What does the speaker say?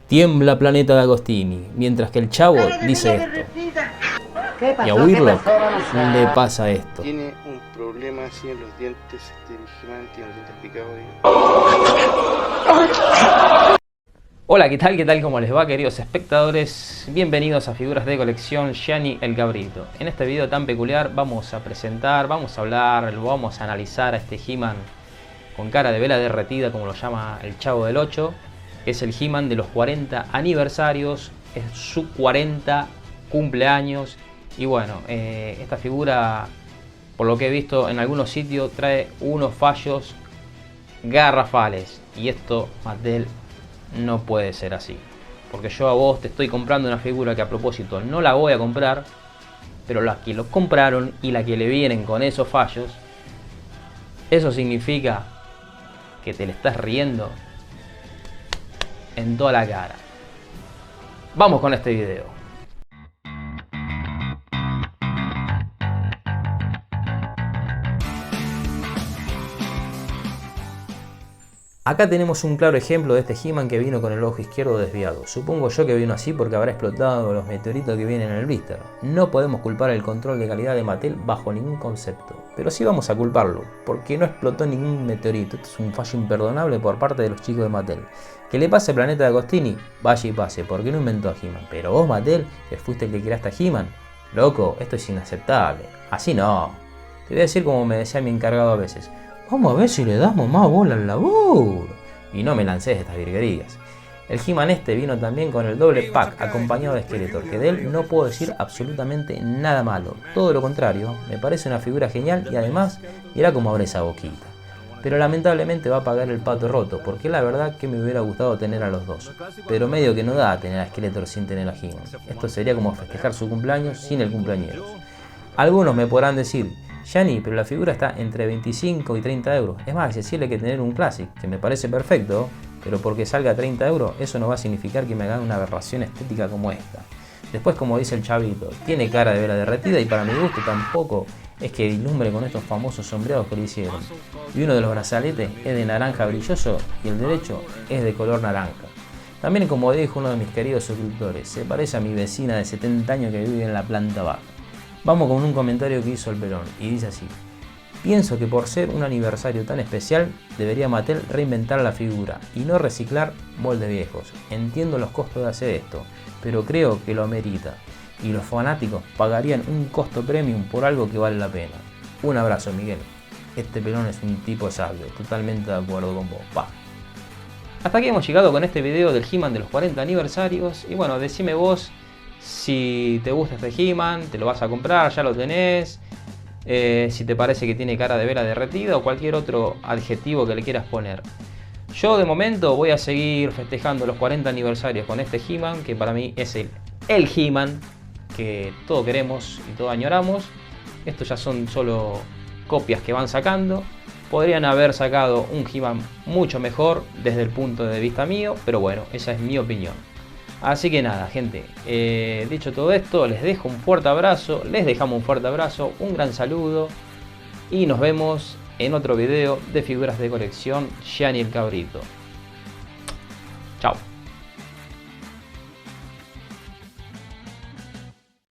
Tiembla Planeta de Agostini, mientras que el Chavo dice esto. Y a Whirlock le pasa esto. Tiene un problema así en los dientes, He-Man tiene los dientes picados. Hola, ¿qué tal? ¿Qué tal? ¿Cómo les va, queridos espectadores? Bienvenidos a Figuras de Colección Gianni el Cabrito. En este video tan peculiar vamos a presentar, vamos a hablar, vamos a analizar a este He-Man con cara de vela derretida, como lo llama el Chavo del 8. Que es el He-Man de los 40 aniversarios, es su 40 cumpleaños. Y bueno, esta figura, por lo que he visto en algunos sitios, trae unos fallos garrafales. Y esto, Mattel, no puede ser así. Porque yo a vos te estoy comprando una figura que a propósito no la voy a comprar, pero las que lo compraron y la que le vienen con esos fallos, eso significa que te le estás riendo en toda la cara. Vamos con este video. Acá tenemos un claro ejemplo de este He-Man que vino con el ojo izquierdo desviado. Supongo yo que vino así porque habrá explotado los meteoritos que vienen en el blister. No podemos culpar el control de calidad de Mattel bajo ningún concepto. Pero sí vamos a culparlo, porque no explotó ningún meteorito. Esto es un fallo imperdonable por parte de los chicos de Mattel. Que le pase Planeta de Agostini, vaya y pase, porque no inventó a He-Man. Pero vos, Mattel, que fuiste el que creaste a He-Man, loco, esto es inaceptable. Así no. Te voy a decir como me decía mi encargado a veces. Vamos a ver si le damos más bola al laburo. Y no me lancé estas virguerías. El He-Man este vino también con el doble pack acompañado de Skeletor, que de él no puedo decir absolutamente nada malo. Todo lo contrario, me parece una figura genial y además mirá cómo abre esa boquita. Pero lamentablemente va a pagar el pato roto, porque la verdad que me hubiera gustado tener a los dos. Pero medio que no da a tener a Skeletor sin tener a He-Man. Esto sería como festejar su cumpleaños sin el cumpleañero. Algunos me podrán decir, Gianni, pero la figura está entre 25 y 30 euros. Es más accesible que tener un Classic, que me parece perfecto, pero porque salga a 30 euros, eso no va a significar que me haga una aberración estética como esta. Después, como dice el Chavito, tiene cara de vela derretida y para mi gusto tampoco es que ilumbre con estos famosos sombreados que le hicieron. Y uno de los brazaletes es de naranja brilloso y el derecho es de color naranja. También, como dijo uno de mis queridos suscriptores, se parece a mi vecina de 70 años que vive en la planta baja. Vamos con un comentario que hizo el Pelón y dice así: pienso que por ser un aniversario tan especial debería Mattel reinventar la figura y no reciclar moldes viejos. Entiendo los costos de hacer esto, pero creo que lo amerita y los fanáticos pagarían un costo premium por algo que vale la pena. Un abrazo, Miguel. Este Pelón es un tipo sabio, totalmente de acuerdo con vos. Pa. Hasta aquí hemos llegado con este video del He-Man de los 40 aniversarios y bueno, decime vos si te gusta este He-Man, te lo vas a comprar, ya lo tenés, si te parece que tiene cara de vela derretida o cualquier otro adjetivo que le quieras poner. Yo de momento voy a seguir festejando los 40 aniversarios con este He-Man, que para mí es el He-Man que todos queremos y todos añoramos. Estos ya son solo copias que van sacando. Podrían haber sacado un He-Man mucho mejor desde el punto de vista mío, pero bueno, esa es mi opinión. Así que nada, gente, dicho todo esto, les dejo un fuerte abrazo, les dejamos un fuerte abrazo, un gran saludo y nos vemos en otro video de Figuras de Colección Gianni el Cabrito.